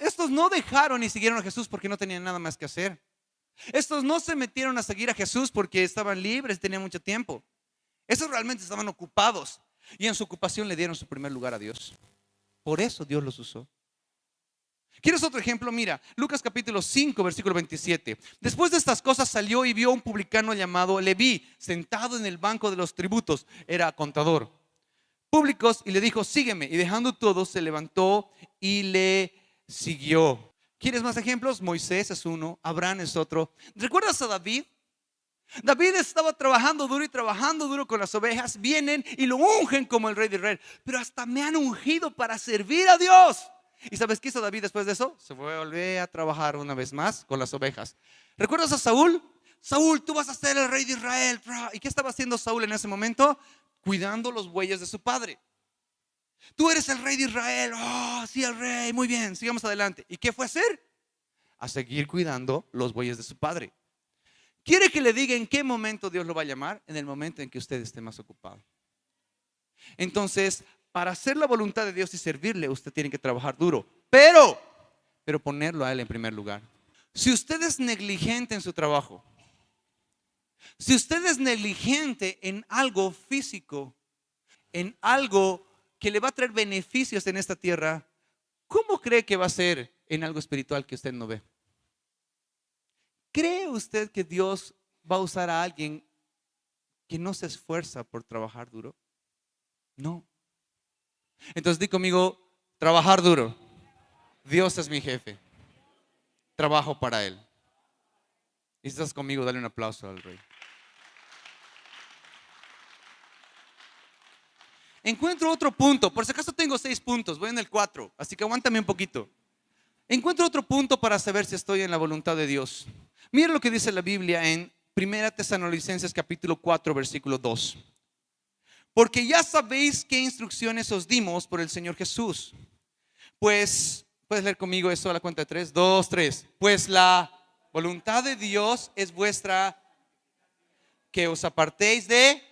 dejaron y siguieron a Jesús porque no tenían nada más que hacer. Estos no se metieron a seguir a Jesús porque estaban libres y tenían mucho tiempo. Estos realmente estaban ocupados. Y en su ocupación le dieron su primer lugar a Dios. Por eso Dios los usó. ¿Quieres otro ejemplo? Mira, Lucas capítulo 5, versículo 27. Después de estas cosas salió y vio a un publicano llamado Leví sentado en el banco de los tributos. Era contador públicos y le dijo: sígueme. Y dejando todo, se levantó y le siguió. ¿Quieres más ejemplos? Moisés es uno, Abraham es otro. ¿Recuerdas a David? David estaba trabajando duro y trabajando duro con las ovejas. Vienen y lo ungen como el rey de Israel. Pero hasta me han ungido para servir a Dios. ¿Y sabes qué hizo David después de eso? Se volvió a trabajar una vez más con las ovejas. ¿Recuerdas a Saúl? Saúl, tú vas a ser el rey de Israel. ¿Y qué estaba haciendo Saúl en ese momento? Cuidando los bueyes de su padre. Tú eres el rey de Israel. Oh, sí, el rey. Muy bien, sigamos adelante. ¿Y qué fue a hacer? A seguir cuidando los bueyes de su padre. ¿Quiere que le diga en qué momento Dios lo va a llamar? En el momento en que usted esté más ocupado. Entonces, para hacer la voluntad de Dios y servirle, usted tiene que trabajar duro, pero ponerlo a Él en primer lugar. Si usted es negligente en su trabajo, si usted es negligente en algo físico, en algo que le va a traer beneficios en esta tierra, ¿cómo cree que va a ser en algo espiritual que usted no ve? ¿Cree usted que Dios va a usar a alguien que no se esfuerza por trabajar duro? No. Entonces di conmigo: trabajar duro. Dios es mi jefe. Trabajo para Él. Y si estás conmigo, dale un aplauso al Rey. Encuentro otro punto. Por si acaso tengo 6 puntos. Voy en el 4. Así que aguántame un poquito. Encuentro otro punto para saber si estoy en la voluntad de Dios. Mira lo que dice la Biblia en 1 Tesalonicenses capítulo 4, versículo 2. Porque ya sabéis qué instrucciones os dimos por el Señor Jesús. Pues, puedes leer conmigo eso a la cuenta de 3, 2, 3. Pues la voluntad de Dios es vuestra, que os apartéis de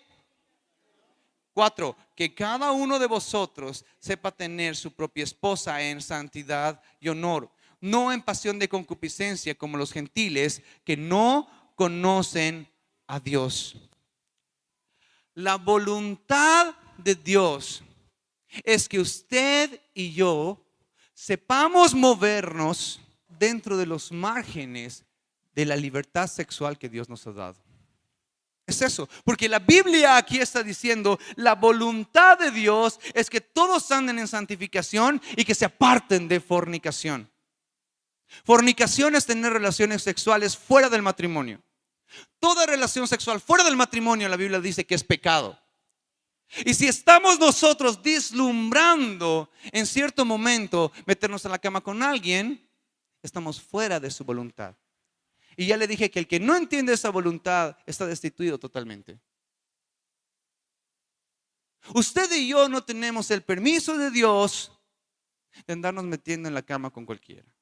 4, que cada uno de vosotros sepa tener su propia esposa en santidad y honor, no en pasión de concupiscencia como los gentiles que no conocen a Dios. La voluntad de Dios es que usted y yo sepamos movernos dentro de los márgenes de la libertad sexual que Dios nos ha dado. Es eso, porque la Biblia aquí está diciendo: la voluntad de Dios es que todos anden en santificación y que se aparten de fornicación. Fornicación es tener relaciones sexuales fuera del matrimonio. Toda relación sexual fuera del matrimonio, la Biblia dice que es pecado. Y si estamos nosotros vislumbrando en cierto momento meternos en la cama con alguien, estamos fuera de su voluntad. Y ya le dije que el que no entiende esa voluntad está destituido totalmente. Usted y yo no tenemos el permiso de Dios de andarnos metiendo en la cama con cualquiera.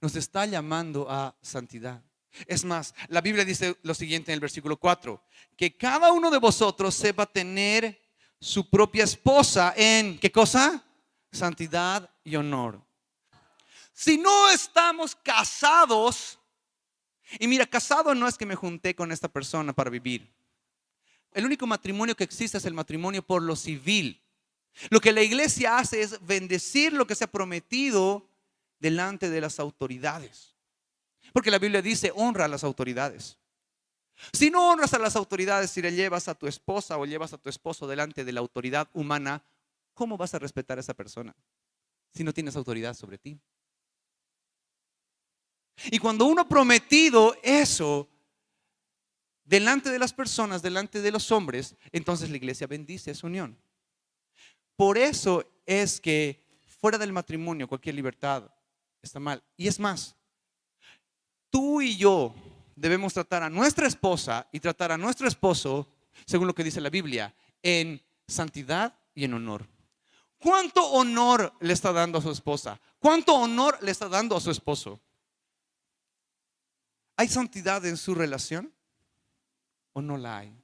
Nos está llamando a santidad. Es más, la Biblia dice lo siguiente en el versículo 4: que cada uno de vosotros sepa tener su propia esposa en, ¿qué cosa? Santidad y honor. Si no estamos casados, y mira, casado no es que me junté con esta persona para vivir. El único matrimonio que existe es el matrimonio por lo civil. Lo que la iglesia hace es bendecir lo que se ha prometido delante de las autoridades. Porque la Biblia dice: honra a las autoridades. Si no honras a las autoridades, si le llevas a tu esposa o llevas a tu esposo delante de la autoridad humana, ¿cómo vas a respetar a esa persona si no tienes autoridad sobre ti? Y cuando uno ha prometido eso delante de las personas, delante de los hombres, entonces la iglesia bendice esa unión. Por eso es que fuera del matrimonio cualquier libertad está mal. Y es más, tú y yo debemos tratar a nuestra esposa y tratar a nuestro esposo, según lo que dice la Biblia, en santidad y en honor. ¿Cuánto honor le está dando a su esposa? ¿Cuánto honor le está dando a su esposo? ¿Hay santidad en su relación o no la hay?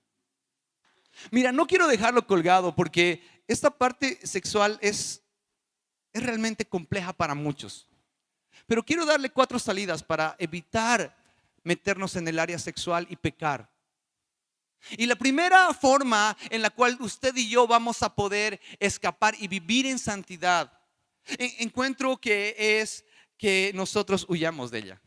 Mira, no quiero dejarlo colgado porque esta parte sexual es realmente compleja para muchos. Pero quiero darle 4 salidas para evitar meternos en el área sexual y pecar. Y la primera forma en la cual usted y yo vamos a poder escapar y vivir en santidad, encuentro que es que nosotros huyamos de ella.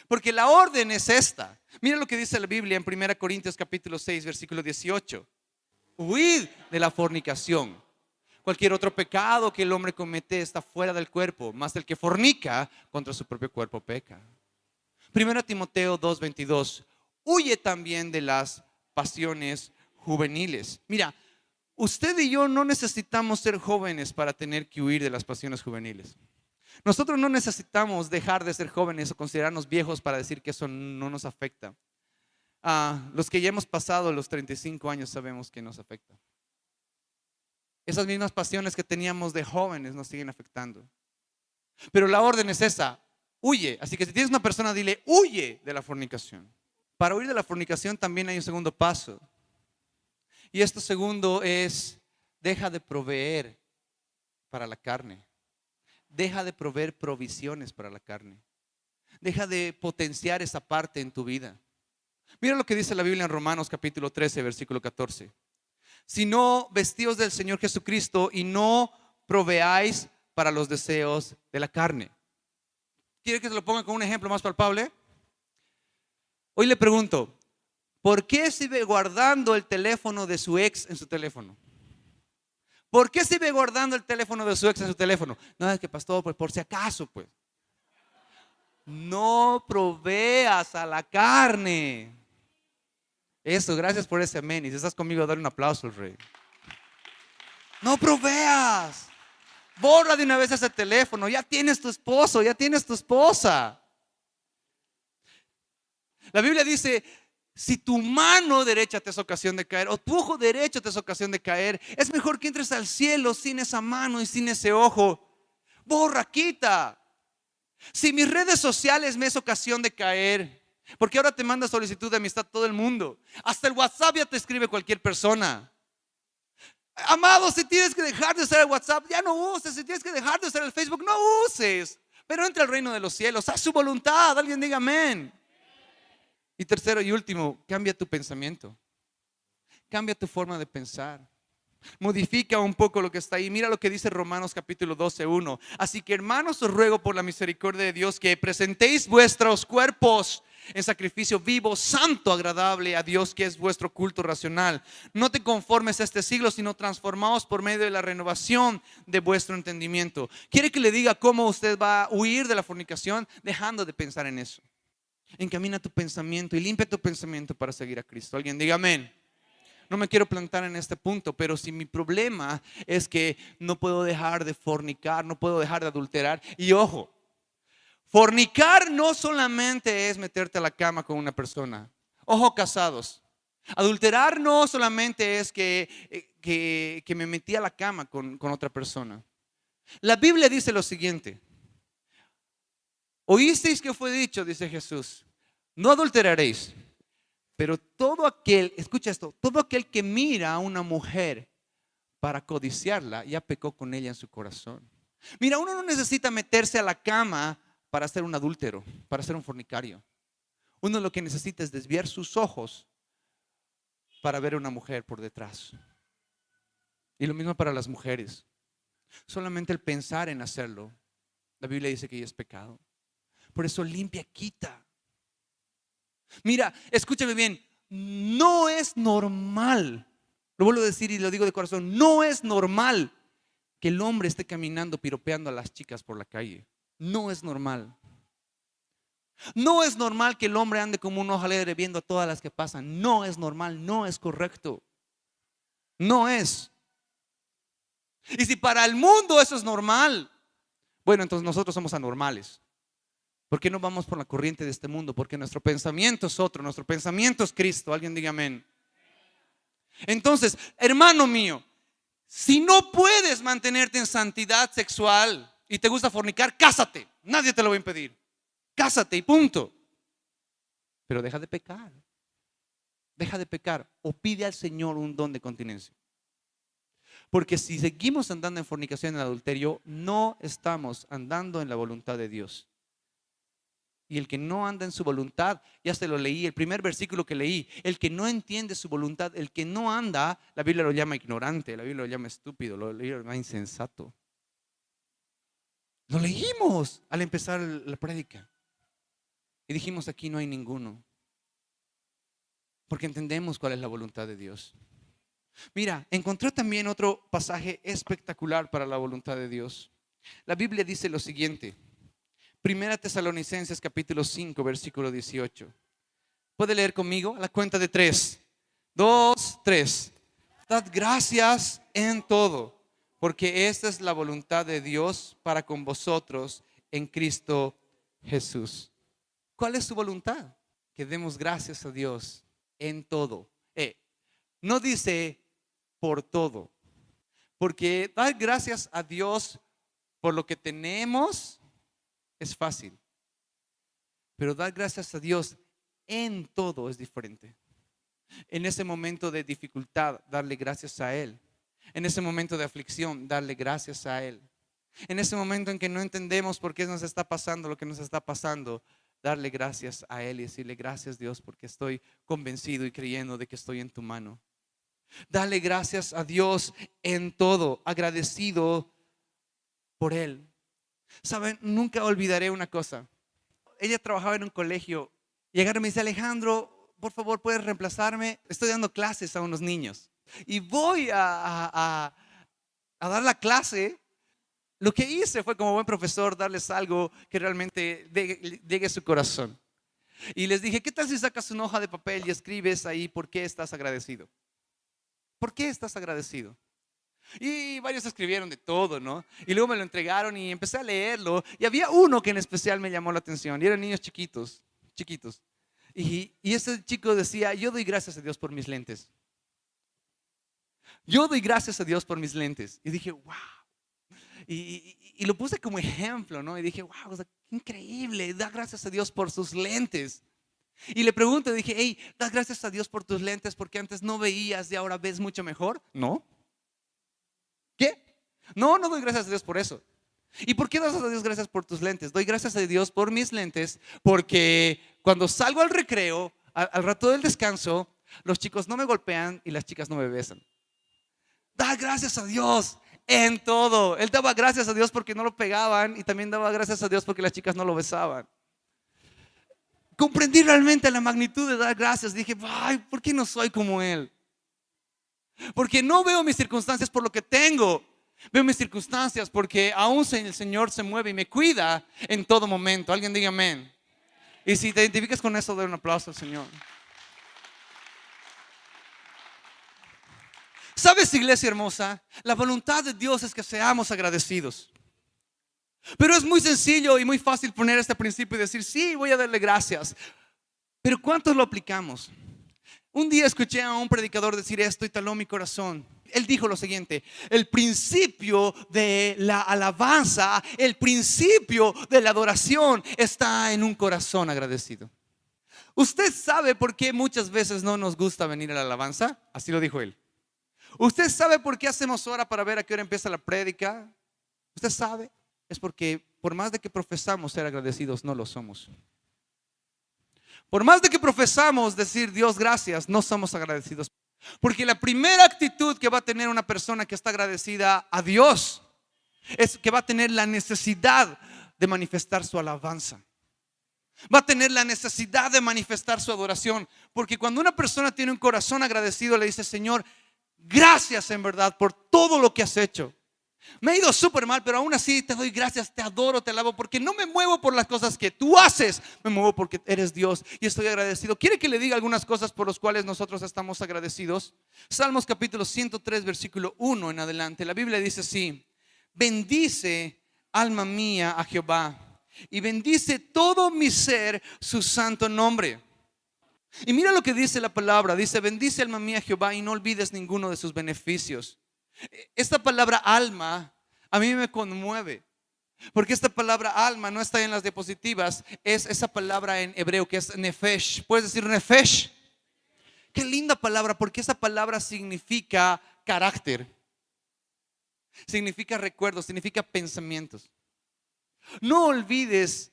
Porque la orden es esta. Mira lo que dice la Biblia en 1 Corintios capítulo 6, versículo 18. Huid de la fornicación. Cualquier otro pecado que el hombre comete está fuera del cuerpo, mas el que fornica contra su propio cuerpo peca. 1 Timoteo 2:22. Huye también de las pasiones juveniles. Mira, usted y yo no necesitamos ser jóvenes para tener que huir de las pasiones juveniles. Nosotros no necesitamos dejar de ser jóvenes o considerarnos viejos para decir que eso no nos afecta. Los que ya hemos pasado los 35 años sabemos que nos afecta. Esas mismas pasiones que teníamos de jóvenes nos siguen afectando. Pero la orden es esa: huye. Así que si tienes una persona, dile: huye de la fornicación. Para huir de la fornicación también hay un segundo paso. Y esto segundo es: deja de proveer para la carne. Deja de proveer provisiones para la carne. Deja de potenciar esa parte en tu vida. Mira lo que dice la Biblia en Romanos capítulo 13, versículo 14. Sino vestíos del Señor Jesucristo y no proveáis para los deseos de la carne. ¿Quiere que se lo ponga con un ejemplo más palpable? Hoy le pregunto: ¿por qué sigue guardando el teléfono de su ex en su teléfono? ¿Por qué sigue guardando el teléfono de su ex en su teléfono? No, es que pastor, pues por si acaso, pues. No proveas a la carne. Eso, gracias por ese amén. Y si estás conmigo, dale un aplauso al rey. No proveas. Borra de una vez ese teléfono. Ya tienes tu esposo, ya tienes tu esposa. La Biblia dice: si tu mano derecha te es ocasión de caer, o tu ojo derecho te es ocasión de caer, es mejor que entres al cielo sin esa mano y sin ese ojo. Borra, quita. Si mis redes sociales me es ocasión de caer, porque ahora te manda solicitud de amistad todo el mundo, hasta el WhatsApp ya te escribe cualquier persona. Amado, si tienes que dejar de usar el WhatsApp, ya no uses. Si tienes que dejar de usar el Facebook, no uses. Pero entra al reino de los cielos, haz su voluntad. Alguien diga amén. Y tercero y último, cambia tu pensamiento. Cambia tu forma de pensar. Modifica un poco lo que está ahí. Mira lo que dice Romanos capítulo 12:1. Así que, hermanos, os ruego por la misericordia de Dios que presentéis vuestros cuerpos en sacrificio vivo, santo, agradable a Dios, que es vuestro culto racional. No te conformes a este siglo, sino transformaos por medio de la renovación de vuestro entendimiento. ¿Quiere que le diga cómo usted va a huir de la fornicación? Dejando de pensar en eso. Encamina tu pensamiento y limpia tu pensamiento para seguir a Cristo. Alguien diga amén. No me quiero plantar en este punto, pero si mi problema es que no puedo dejar de fornicar, no puedo dejar de adulterar. Y ojo, fornicar no solamente es meterte a la cama con una persona. Ojo, casados. Adulterar no solamente es que me metí a la cama con otra persona. La Biblia dice lo siguiente: oísteis que fue dicho, dice Jesús, no adulteraréis. Pero todo aquel, escucha esto, todo aquel que mira a una mujer para codiciarla, ya pecó con ella en su corazón. Mira, uno no necesita meterse a la cama para ser un adúltero, para ser un fornicario. Uno lo que necesita es desviar sus ojos para ver a una mujer por detrás. Y lo mismo para las mujeres. Solamente el pensar en hacerlo, la Biblia dice que ya es pecado. Por eso limpia, quita. Mira, escúchame bien, no es normal, lo vuelvo a decir y lo digo de corazón, no es normal que el hombre esté caminando piropeando a las chicas por la calle. No es normal. No es normal que el hombre ande como un ojo alegre viendo a todas las que pasan. No es normal, no es correcto. No es. Y si para el mundo eso es normal, bueno, entonces nosotros somos anormales. ¿Por qué no vamos por la corriente de este mundo? Porque nuestro pensamiento es otro, nuestro pensamiento es Cristo. Alguien diga amén. Entonces, hermano mío, si no puedes mantenerte en santidad sexual y te gusta fornicar, cásate. Nadie te lo va a impedir. Cásate y punto. Pero deja de pecar. Deja de pecar o pide al Señor un don de continencia. Porque si seguimos andando en fornicación y en adulterio, no estamos andando en la voluntad de Dios. Y el que no anda en su voluntad, ya se lo leí, el primer versículo que leí, el que no entiende su voluntad, el que no anda, la Biblia lo llama ignorante, la Biblia lo llama estúpido, la Biblia lo llama insensato. Lo leímos al empezar la prédica. Y dijimos, aquí no hay ninguno. Porque entendemos cuál es la voluntad de Dios. Mira, encontré también otro pasaje espectacular para la voluntad de Dios. La Biblia dice lo siguiente. Primera Tesalonicenses capítulo 5 versículo 18. ¿Puede leer conmigo? A la cuenta de 3, 2, 3. Dad gracias en todo, porque esta es la voluntad de Dios para con vosotros en Cristo Jesús. ¿Cuál es su voluntad? Que demos gracias a Dios en todo. No dice por todo, porque dar gracias a Dios por lo que tenemos es fácil, pero dar gracias a Dios en todo es diferente. En ese momento de dificultad, darle gracias a Él. En ese momento de aflicción, darle gracias a Él. En ese momento en que no entendemos por qué nos está pasando lo que nos está pasando, darle gracias a Él y decirle gracias Dios porque estoy convencido y creyendo de que estoy en tu mano. Dale gracias a Dios en todo, agradecido por Él. Saben, nunca olvidaré una cosa. Ella trabajaba en un colegio. Llegaron y me dice, Alejandro, por favor, ¿puedes reemplazarme? Estoy dando clases a unos niños. Y voy a dar la clase. Lo que hice fue como buen profesor darles algo que realmente llegue a su corazón. Y les dije, ¿qué tal si sacas una hoja de papel y escribes ahí por qué estás agradecido? ¿Por qué estás agradecido? Y varios escribieron de todo, ¿no? Y luego me lo entregaron y empecé a leerlo. Y había uno que en especial me llamó la atención. Y eran niños chiquitos. Y ese chico decía, yo doy gracias a Dios por mis lentes. Yo doy gracias a Dios por mis lentes. Y dije, wow. Y lo puse como ejemplo, ¿no? Y dije, wow, o sea, qué increíble. Da gracias a Dios por sus lentes. Y le pregunto, dije, hey, ¿das gracias a Dios por tus lentes porque antes no veías y ahora ves mucho mejor? No. ¿Qué? No doy gracias a Dios por eso. ¿Y por qué das a Dios gracias por tus lentes? Doy gracias a Dios por mis lentes porque cuando salgo al recreo, al rato del descanso, los chicos no me golpean y las chicas no me besan. Da gracias a Dios en todo. Él daba gracias a Dios porque no lo pegaban y también daba gracias a Dios porque las chicas no lo besaban. Comprendí realmente la magnitud de dar gracias. Dije, ay, ¿por qué no soy como Él? Porque no veo mis circunstancias por lo que tengo. Veo mis circunstancias porque aún el Señor se mueve y me cuida en todo momento. Alguien diga amén. Y si te identificas con eso, dale un aplauso al Señor. ¿Sabes, iglesia hermosa? La voluntad de Dios es que seamos agradecidos. Pero es muy sencillo y muy fácil poner este principio y decir, sí, voy a darle gracias. Pero ¿cuántos lo aplicamos? Un día escuché a un predicador decir esto y taló mi corazón. Él dijo lo siguiente: el principio de la alabanza, el principio de la adoración está en un corazón agradecido. ¿Usted sabe por qué muchas veces no nos gusta venir a la alabanza? Así lo dijo él. ¿Usted sabe por qué hacemos hora para ver a qué hora empieza la prédica? ¿Usted sabe? Es porque por más de que profesamos ser agradecidos, no lo somos. Por más de que profesamos decir Dios gracias, no somos agradecidos. Porque la primera actitud que va a tener una persona que está agradecida a Dios es que va a tener la necesidad de manifestar su alabanza. Va a tener la necesidad de manifestar su adoración. Porque cuando una persona tiene un corazón agradecido, le dice: Señor, gracias en verdad por todo lo que has hecho. Me he ido súper mal, pero aún así te doy gracias, te adoro, te alabo, porque no me muevo por las cosas que tú haces, me muevo porque eres Dios y estoy agradecido. ¿Quiere que le diga algunas cosas por las cuales nosotros estamos agradecidos? Salmos capítulo 103 versículo 1 en adelante. La Biblia dice así: bendice, alma mía, a Jehová, y bendice todo mi ser su santo nombre. Y mira lo que dice la palabra. Dice: bendice, alma mía, a Jehová, y no olvides ninguno de sus beneficios. Esta palabra alma a mí me conmueve, porque esta palabra alma no está en las diapositivas. Es esa palabra en hebreo que es nefesh. ¿Puedes decir nefesh? Qué linda palabra, porque esa palabra significa carácter, significa recuerdos, significa pensamientos. No olvides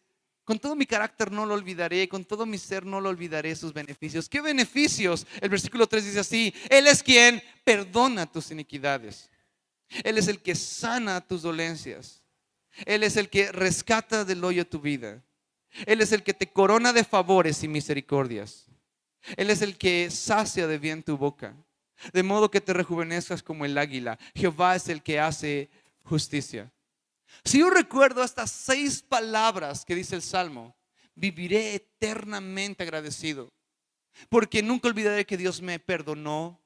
Con todo mi carácter no lo olvidaré, con todo mi ser no lo olvidaré sus beneficios. ¿Qué beneficios? El versículo 3 dice así: Él es quien perdona tus iniquidades. Él es el que sana tus dolencias. Él es el que rescata del hoyo tu vida. Él es el que te corona de favores y misericordias. Él es el que sacia de bien tu boca, de modo que te rejuvenezcas como el águila. Jehová es el que hace justicia. Si yo recuerdo estas 6 palabras que dice el Salmo, viviré eternamente agradecido, porque nunca olvidaré que Dios me perdonó,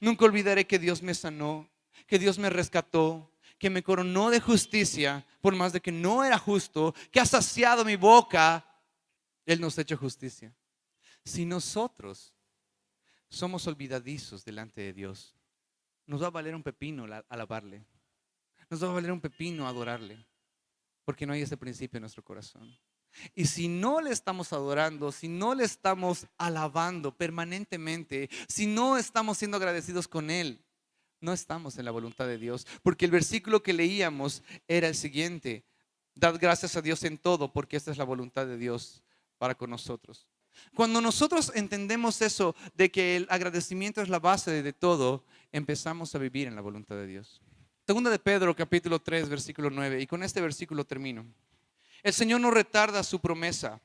nunca olvidaré que Dios me sanó, que Dios me rescató, que me coronó de justicia, por más de que no era justo, que ha saciado mi boca. Él nos ha hecho justicia. Si nosotros somos olvidadizos delante de Dios, nos va a valer un pepino alabarle. Nos va a valer un pepino adorarle, porque no hay ese principio en nuestro corazón. Y si no le estamos adorando, si no le estamos alabando permanentemente, si no estamos siendo agradecidos con Él, no estamos en la voluntad de Dios. Porque el versículo que leíamos era el siguiente: dad gracias a Dios en todo, porque esta es la voluntad de Dios para con nosotros. Cuando nosotros entendemos eso, de que el agradecimiento es la base de todo, empezamos a vivir en la voluntad de Dios. Segunda de Pedro, capítulo 3, versículo 9. Y con este versículo termino. El Señor no retarda su promesa,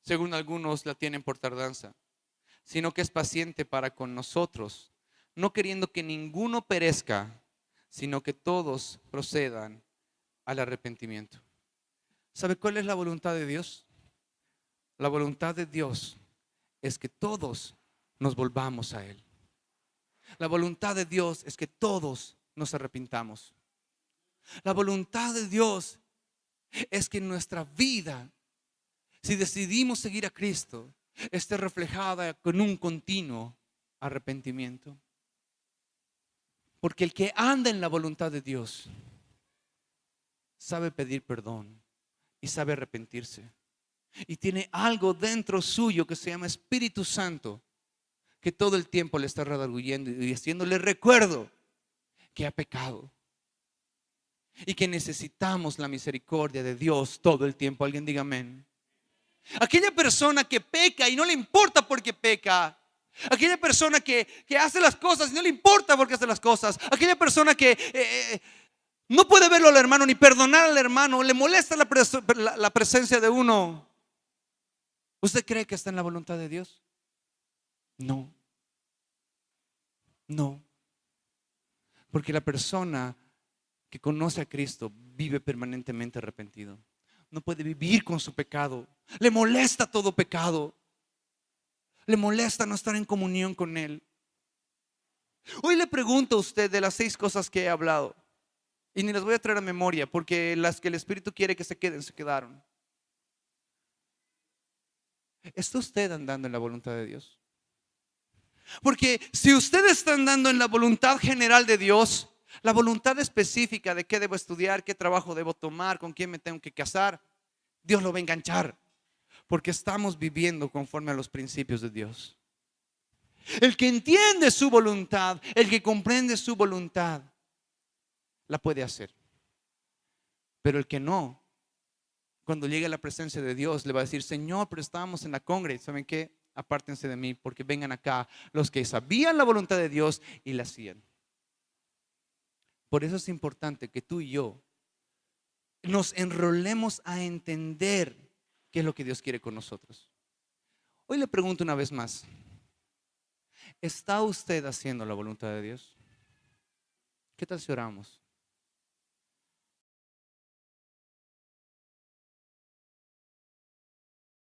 según algunos la tienen por tardanza, sino que es paciente para con nosotros, no queriendo que ninguno perezca, sino que todos procedan al arrepentimiento. ¿Sabe cuál es la voluntad de Dios? La voluntad de Dios es que todos nos volvamos a Él. La voluntad de Dios es que todos nos arrepintamos. La voluntad de Dios es que nuestra vida, si decidimos seguir a Cristo, esté reflejada con un continuo arrepentimiento. Porque el que anda en la voluntad de Dios sabe pedir perdón y sabe arrepentirse. Y tiene algo dentro suyo que se llama Espíritu Santo, que todo el tiempo le está redarguyendo y haciéndole recuerdo que ha pecado y que necesitamos la misericordia de Dios todo el tiempo. Alguien diga amén. Aquella persona que peca y no le importa por qué peca, aquella persona que hace las cosas y no le importa por qué hace las cosas, aquella persona que no puede verlo al hermano ni perdonar al hermano, le molesta la presencia de uno. ¿Usted cree que está en la voluntad de Dios? No. No. Porque la persona que conoce a Cristo vive permanentemente arrepentido. No puede vivir con su pecado. Le molesta todo pecado. Le molesta no estar en comunión con Él. Hoy le pregunto a usted, de las 6 cosas que he hablado, y ni las voy a traer a memoria, porque las que el Espíritu quiere que se queden, se quedaron. ¿Está usted andando en la voluntad de Dios? Porque si usted está andando en la voluntad general de Dios, la voluntad específica de qué debo estudiar, qué trabajo debo tomar, con quién me tengo que casar, Dios lo va a enganchar, porque estamos viviendo conforme a los principios de Dios. El que entiende su voluntad, el que comprende su voluntad, la puede hacer. Pero el que no, cuando llegue a la presencia de Dios, le va a decir: Señor, pero estábamos en la congre. ¿Saben qué? Apártense de mí, porque vengan acá los que sabían la voluntad de Dios y la hacían. Por eso es importante que tú y yo nos enrolemos a entender qué es lo que Dios quiere con nosotros. Hoy le pregunto una vez más: ¿está usted haciendo la voluntad de Dios? ¿Qué tal si oramos?